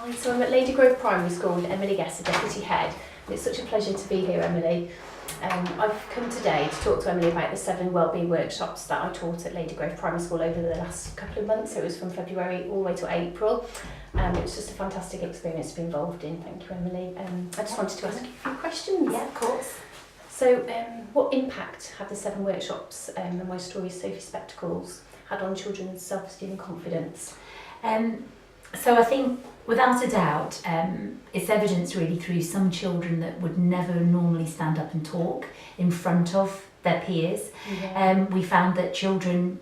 Hi, so I'm at Ladygrove Primary School with Emily Guest, Deputy Head. It's such a pleasure to be here, Emily. I've come today to talk to Emily about the 7 wellbeing workshops that I taught at Ladygrove Primary School over the last couple of months. So it was from February all the way to April. It was just a fantastic experience to be involved in. Thank you, Emily. I just wanted to ask you a few questions. Yeah, of course. So what impact have the 7 workshops and My Story Sophie Spectacles had on children's self-esteem and confidence? So I think, without a doubt, it's evidenced really through some children that would never normally stand up and talk in front of their peers. Yeah. We found that children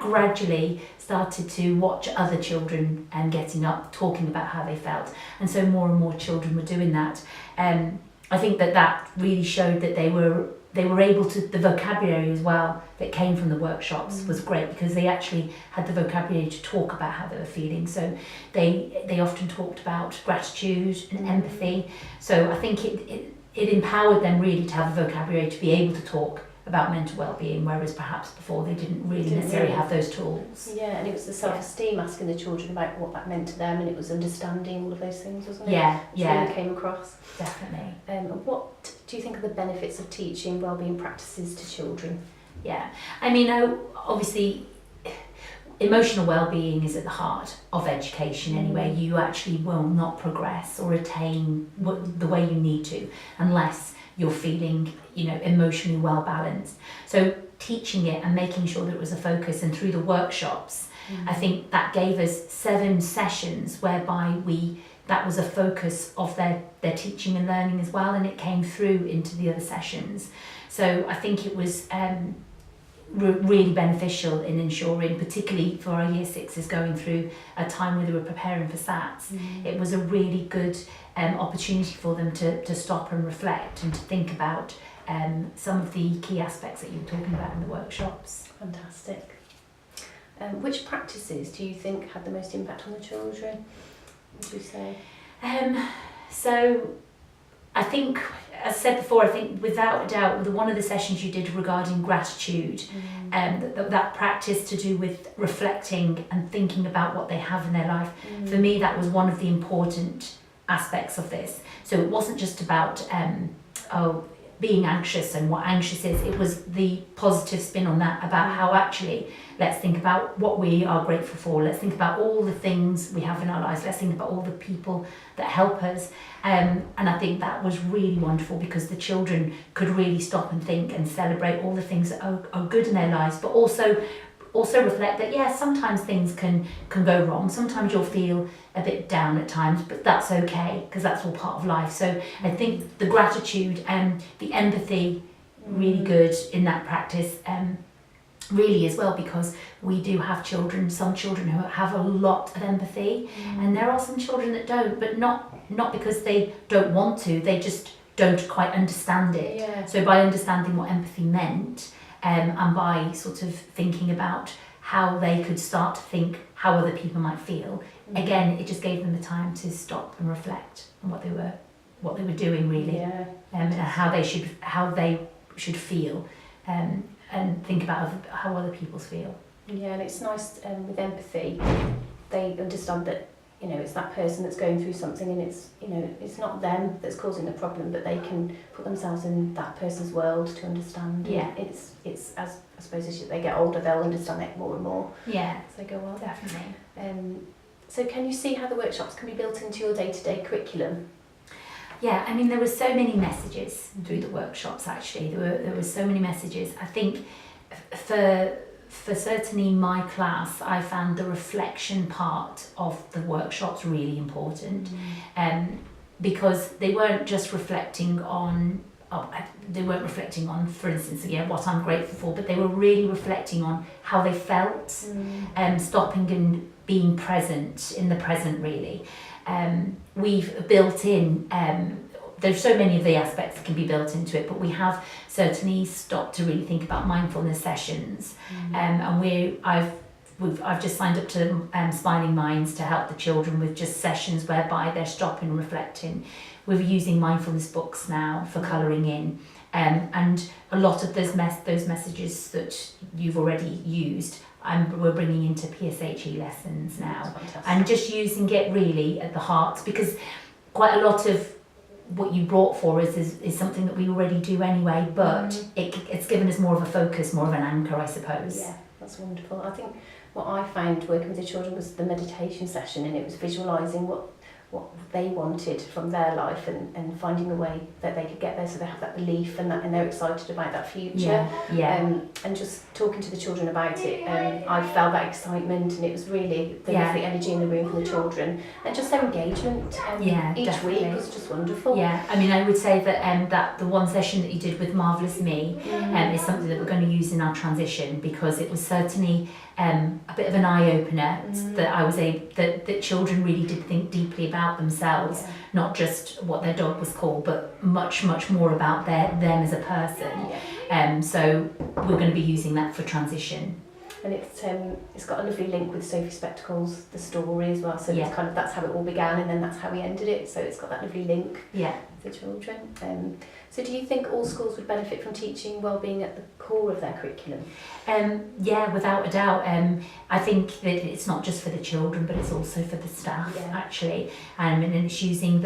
gradually started to watch other children getting up, talking about how they felt, and so more and more children were doing that. I think that really showed that they were able to, the vocabulary as well that came from the workshops was great, because they actually had the vocabulary to talk about how they were feeling. So they often talked about gratitude and empathy. So I think it empowered them really to have the vocabulary to be able to talk about mental well-being, whereas perhaps before they didn't really necessarily have those tools. Yeah, and it was the self-esteem, asking the children about what that meant to them, and it was understanding all of those things, wasn't it? Yeah, Which really came across. Definitely. What do you think are the benefits of teaching wellbeing practices to children? Yeah, I mean, obviously, emotional well-being is at the heart of education anyway. You actually will not progress or attain the way you need to unless you're feeling, emotionally well balanced. So teaching it and making sure that it was a focus, and through the workshops, I think that gave us 7 sessions whereby that was a focus of their teaching and learning as well, and it came through into the other sessions. So I think it was really beneficial in ensuring, particularly for our Year 6s going through a time where they were preparing for SATs, it was a really good opportunity for them to stop and reflect and to think about some of the key aspects that you were talking about in the workshops. Fantastic. Which practices do you think had the most impact on the children, would you say? So I think, as I said before, I think without a doubt, one of the sessions you did regarding gratitude, that practice to do with reflecting and thinking about what they have in their life, for me that was one of the important aspects of this. So it wasn't just about being anxious and what anxious is, it was the positive spin on that, about how actually, let's think about what we are grateful for, let's think about all the things we have in our lives, let's think about all the people that help us, and I think that was really wonderful, because the children could really stop and think and celebrate all the things that are good in their lives, but also reflect that sometimes things can go wrong, sometimes you'll feel a bit down at times, but that's okay, because that's all part of life. So I think the gratitude and the empathy, really good in that practice, really as well, because we do have some children who have a lot of empathy, and there are some children that don't, but not because they don't want to, they just don't quite understand it. Yeah. So by understanding what empathy meant, and by sort of thinking about how they could start to think how other people might feel, again, it just gave them the time to stop and reflect on what they were doing really, and how they should feel, and think about how other people feel. Yeah, and it's nice with empathy, they understand that it's that person that's going through something, and it's not them that's causing the problem, but they can put themselves in that person's world to understand. Yeah. It's as I suppose as they get older, they'll understand it more and more. Yeah. As they go on. Definitely. So can you see how the workshops can be built into your day-to-day curriculum? Yeah, I mean, there were so many messages through the workshops. Actually, there were so many messages. I think for certainly my class, I found the reflection part of the workshops really important, because they weren't just reflecting on, for instance, what I'm grateful for, but they were really reflecting on how they felt, stopping and being present in the present really. We've built in, there's so many of the aspects that can be built into it, but we have certainly stopped to really think about mindfulness sessions, and I've just signed up to Smiling Minds to help the children with just sessions whereby they're stopping and reflecting. We're using mindfulness books now for colouring in, and a lot of those messages that you've already used we're bringing into PSHE lessons now. That's fantastic. And just using it really at the heart, because quite a lot of what you brought for us is something that we already do anyway, but it's given us more of a focus, more of an anchor, I suppose. Yeah, that's wonderful. I think what I found working with the children was the meditation session, and it was visualising what they wanted from their life and finding a way that they could get there, so they have that belief and they're excited about that future. And just talking to the children about it, I felt that excitement, and it was really the lovely energy in the room from the children, and just their engagement each definitely. week was just wonderful. Yeah, I mean, I would say that that the one session that you did with Marvellous Me is something that we're going to use in our transition, because it was certainly a bit of an eye-opener that I was that children really did think deeply about themselves, not just what their dog was called, but much more about them as a person. So we're going to be using that for transition. And it's got a lovely link with Sophie Spectacles, the story as well. So it's kind of, that's how it all began, and then that's how we ended it. So it's got that lovely link with the children. So do you think all schools would benefit from teaching wellbeing at the core of their curriculum? Yeah, without a doubt. I think that it's not just for the children, but it's also for the staff actually. And it's using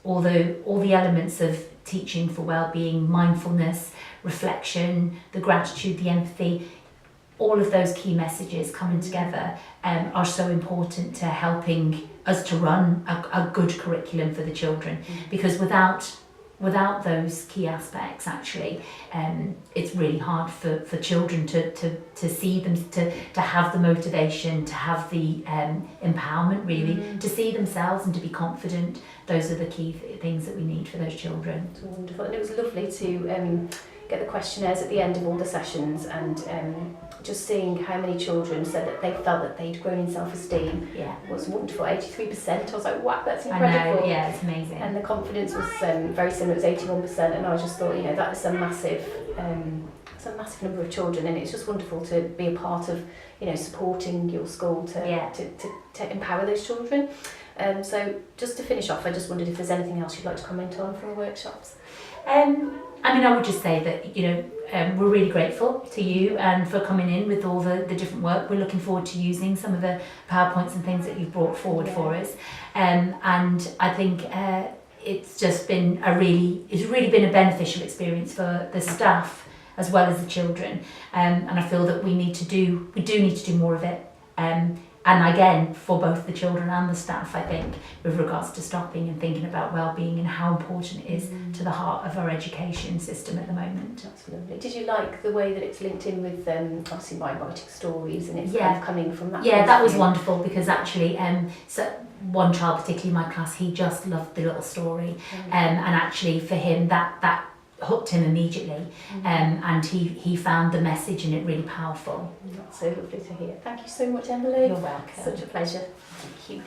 all the elements of teaching for wellbeing, mindfulness, reflection, the gratitude, the empathy. All of those key messages coming together are so important to helping us to run a good curriculum for the children, because without those key aspects, actually, it's really hard for children to see them, to have the motivation, to have the empowerment, really, to see themselves and to be confident. Those are the key things that we need for those children. It's wonderful, and it was lovely to get the questionnaires at the end of all the sessions, and just seeing how many children said that they felt that they'd grown in self-esteem was wonderful. 83%. I was like, wow, that's incredible. I know, yeah, it's amazing. And the confidence was very similar. It was 81%, and I just thought, that is a massive number of children, and it's just wonderful to be a part of, supporting your school to empower those children. So just to finish off, I just wondered if there's anything else you'd like to comment on from the workshops. I mean, I would just say that, we're really grateful to you and for coming in with all the different work. We're looking forward to using some of the PowerPoints and things that you've brought forward for us. And I think it's just been it's really been a beneficial experience for the staff as well as the children. And I feel that we do need to do more of it. And again, for both the children and the staff, I think, with regards to stopping and thinking about well-being and how important it is to the heart of our education system at the moment. That's lovely. Did you like the way that it's linked in with, obviously, my writing stories, and it's kind of coming from that? Yeah, that was wonderful, because actually, so one child, particularly in my class, he just loved the little story. And actually, for him, that hooked him immediately, and he found the message in it really powerful. That's so lovely to hear. Thank you so much, Emily. You're welcome. Such a pleasure. Thank you.